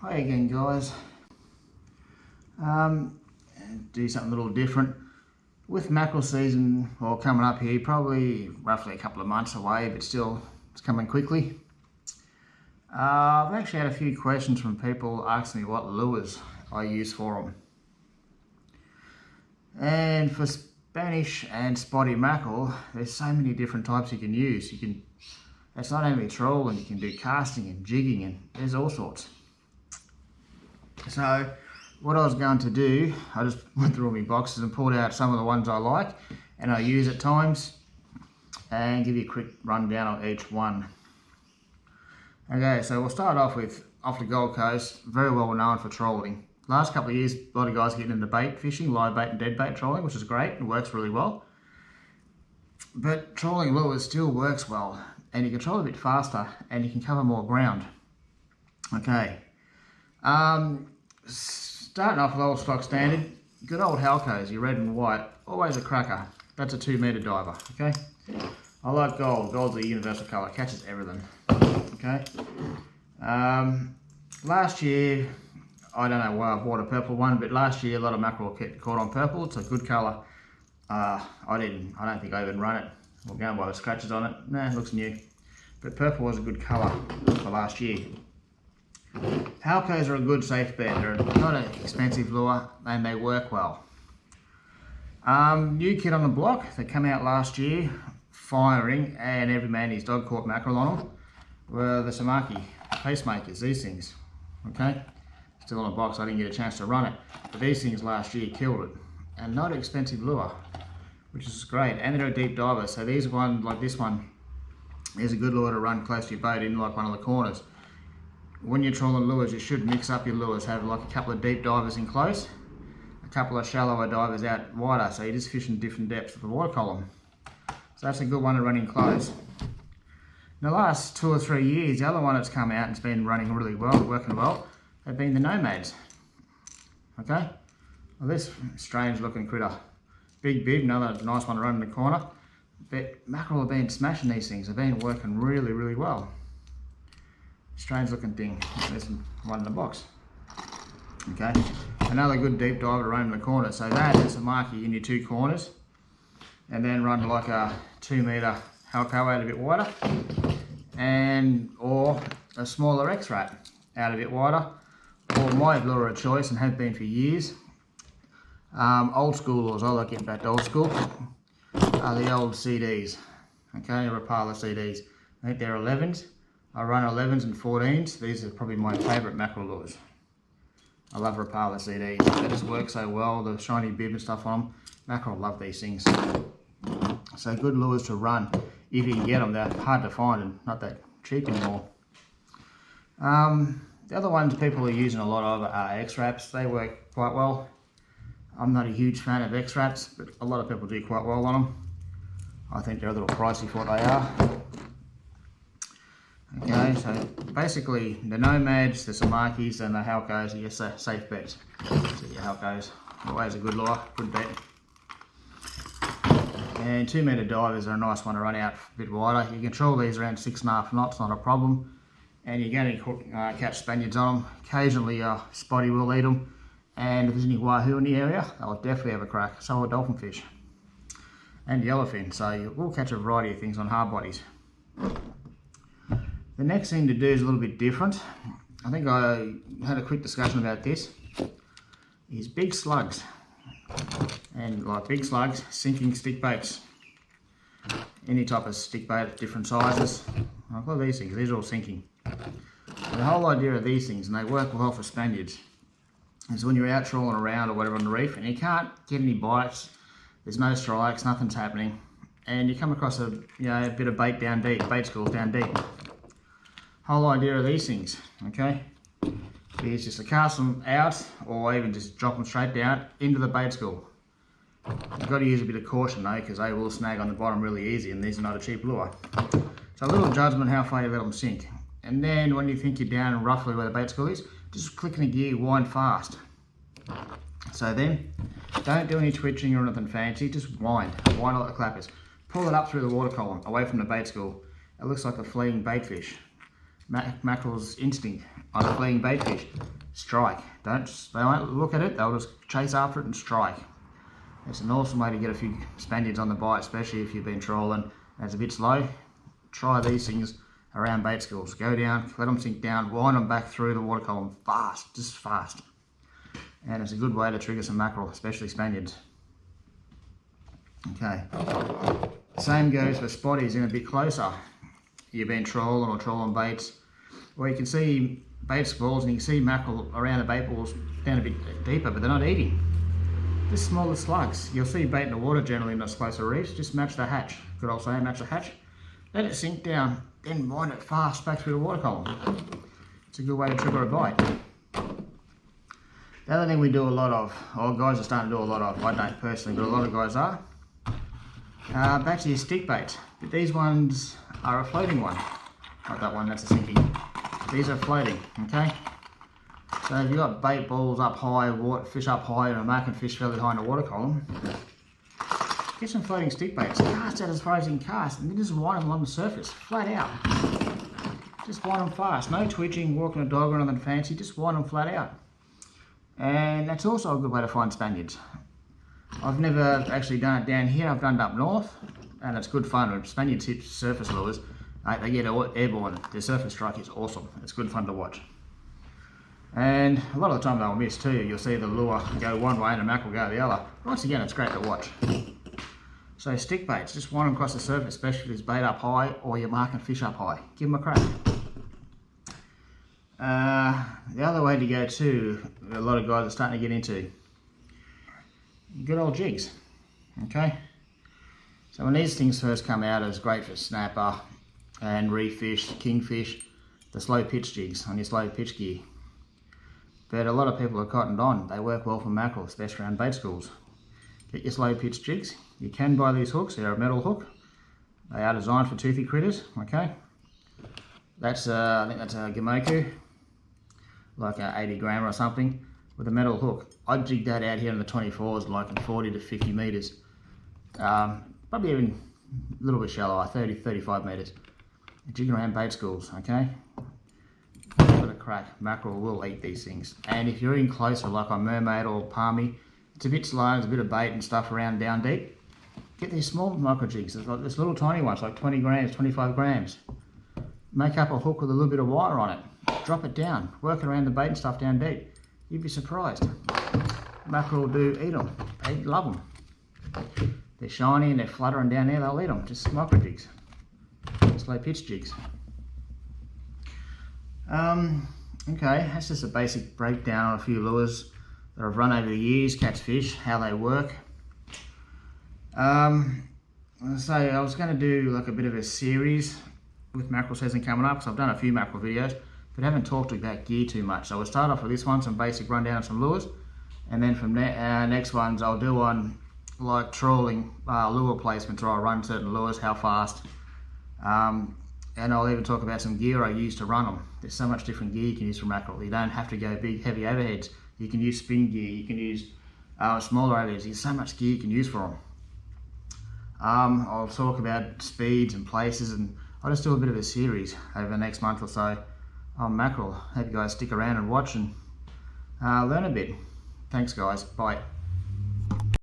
Hi again, guys. Do something a little different. With mackerel season, well, coming up here, probably roughly a couple of months away, but still it's coming quickly. I've actually had a few questions from people asking me what lures I use for them. And for Spanish and spotty mackerel, there's so many different types you can use. It's not only trolling, you can do casting and jigging, and there's all sorts. So what I was going to do, I just went through all my boxes and pulled out some of the ones I like and I use at times, and give you a quick rundown on each one. Okay, so we'll start off the Gold Coast, very well known for trolling. Last couple of years, a lot of guys are getting into bait fishing, live bait and dead bait trolling, which is great, it works really well. But trolling lures still works well, and you can troll a bit faster and you can cover more ground. Okay, starting off with old stock standard, good old Halcos, your red and white, always a cracker. That's a 2 metre diver, okay? I like gold, gold's a universal colour, catches everything, okay? Last year, I don't know why I bought a purple one, but last year a lot of mackerel caught on purple. It's a good colour. I don't think I even run it. We're going by the scratches on it. Nah, it looks new. But purple was a good colour for last year. Halcos are a good safe bet. They're not an expensive lure and they work well. New kid on the block, they came out last year firing, and every man his dog caught mackerel on them, were the Samaki pacemakers, these things, okay? Still on the box, I didn't get a chance to run it, but these things last year killed it, and not an expensive lure, which is great. And they're a deep diver, so these one, like this one, is a good lure to run close to your boat in like one of the corners. When you're trolling lures, you should mix up your lures, have like a couple of deep divers in close, a couple of shallower divers out wider, so you're just fishing different depths of the water column. So that's a good one to run in close. In the last 2 or 3 years, the other one that's come out and it's been running really well, working well, have been the Nomads. Okay, well, this strange looking critter, big bib, another nice one to run in the corner. But mackerel have been smashing these things, they've been working really well. Strange looking thing, there's one in the box. Okay, another good deep diver to run in the corner. So that is a markie in your 2 corners, and then run like a 2 metre Halco out a bit wider, or a smaller X-Rat out a bit wider, or my lure of choice, and have been for years. Old school lures, I like getting back to old school, are the old CDs, okay, Rapala CDs. I think they're 11s. I run 11s and 14s. These are probably my favourite mackerel lures. I love Rapala CDs. They just work so well, the shiny bib and stuff on them. Mackerel love these things. So good lures to run if you can get them. They're hard to find and not that cheap anymore. The other ones people are using a lot of are X-Raps. They work quite well. I'm not a huge fan of X-Raps, but a lot of people do quite well on them. I think they're a little pricey for what they are. Okay, so basically the Nomads, the Samakis and the Halcos are your safe bets. So your Halcos, always a good lure, good bet. And 2 metre divers are a nice one to run out a bit wider. You can troll these around 6.5 knots, not a problem. And you're going to catch Spaniards on them. Occasionally spotty will eat them. And if there's any wahoo in the area, they'll definitely have a crack. So will dolphin fish. And yellowfin, so you will catch a variety of things on hard bodies. The next thing to do is a little bit different. I think I had a quick discussion about this. Is big slugs. And like big slugs, sinking stick baits. Any type of stick bait, different sizes. Look at these things, these are all sinking. The whole idea of these things, and they work well for Spaniards, is when you're out trawling around or whatever on the reef and you can't get any bites, there's no strikes, nothing's happening, and you come across a bit of bait down deep, bait schools down deep. Whole idea of these things, okay, is just to cast them out or even just drop them straight down into the bait school. You've got to use a bit of caution though, because they will snag on the bottom really easy, and these are not a cheap lure. So a little judgment how far you let them sink. And then when you think you're down roughly where the bait school is, just click in a gear, wind fast. So then, don't do any twitching or anything fancy, just wind like the clappers. Pull it up through the water column, away from the bait school. It looks like a fleeing bait fish. mackerel's instinct on a fleeing bait fish. Strike. They won't look at it, they'll just chase after it and strike. It's an awesome way to get a few Spaniards on the bite, especially if you've been trolling and it's a bit slow. Try these things around bait schools. Go down, let them sink down, wind them back through the water column fast, just fast. And it's a good way to trigger some mackerel, especially Spaniards. Okay. Same goes for spotties in a bit closer. You've been trolling or trolling baits, well, you can see bait balls and you can see mackerel around the bait balls down a bit deeper, but they're not eating. Just smaller slugs. You'll see bait in the water generally in those closer reefs. Just match the hatch. Good old saying, match the hatch. Let it sink down, then wind it fast back through the water column. It's a good way to trigger a bite. The other thing we do a lot of, or guys are starting to do a lot of, I don't personally, but a lot of guys are, back to your stick baits. But these ones are a floating one. Not that one, that's a sinking. These are floating, okay? So if you've got bait balls up high, fish up high, and a marking fish fairly high in the water column, get some floating stick baits. Cast out as far as you can cast, and then just wind them along the surface, flat out. Just wind them fast. No twitching, walking a dog or anything fancy, just wind them flat out. And that's also a good way to find Spaniards. I've never actually done it down here, I've done it up north, and it's good fun. When Spaniards hit surface lures, they get airborne. Their surface strike is awesome. It's good fun to watch. And a lot of the time they'll miss too. You'll see the lure go one way and the mackerel go the other. Once again, it's great to watch. So stick baits, just wind them across the surface, especially if there's bait up high or you're marking fish up high. Give them a crack. The other way to go too, a lot of guys are starting to get into, good old jigs, okay? So when these things first come out, it's great for snapper and reef fish, kingfish, the slow pitch jigs on your slow pitch gear. But a lot of people are cottoned on. They work well for mackerel, especially around bait schools. Get your slow pitch jigs. You can buy these hooks. They're a metal hook. They are designed for toothy critters. Okay. That's I think that's a Gamoku, like a 80 gram or something, with a metal hook. I'd jig that out here in the 24s, like in 40 to 50 meters. Probably even a little bit shallower, 30, 35 meters. Jig around bait schools. Okay. Give it a crack. Mackerel will eat these things. And if you're in closer, like on mermaid or palmy, it's a bit slow, there's a bit of bait and stuff around down deep. Get these small micro jigs. There's like this little tiny ones, like 20 grams, 25 grams. Make up a hook with a little bit of wire on it. Drop it down. Work it around the bait and stuff down deep. You'd be surprised. Mackerel do eat them. They love them. They're shiny and they're fluttering down there, they'll eat them. Just micro jigs. Slow pitch jigs. Okay, that's just a basic breakdown on a few lures that I've run over the years, catch fish, how they work. So I was going to do like a bit of a series with mackerel season coming up, because I've done a few mackerel videos, but haven't talked about gear too much. So we'll start off with this one, some basic rundown of some lures, and then from there, next ones I'll do on like trolling lure placements, or I'll run certain lures, how fast. And I'll even talk about some gear I use to run them. There's so much different gear you can use for mackerel. You don't have to go big, heavy overheads. You can use spin gear, you can use smaller overheads. There's so much gear you can use for them. I'll talk about speeds and places, and I'll just do a bit of a series over the next month or so on mackerel. Hope you guys stick around and watch and learn a bit. Thanks guys, bye.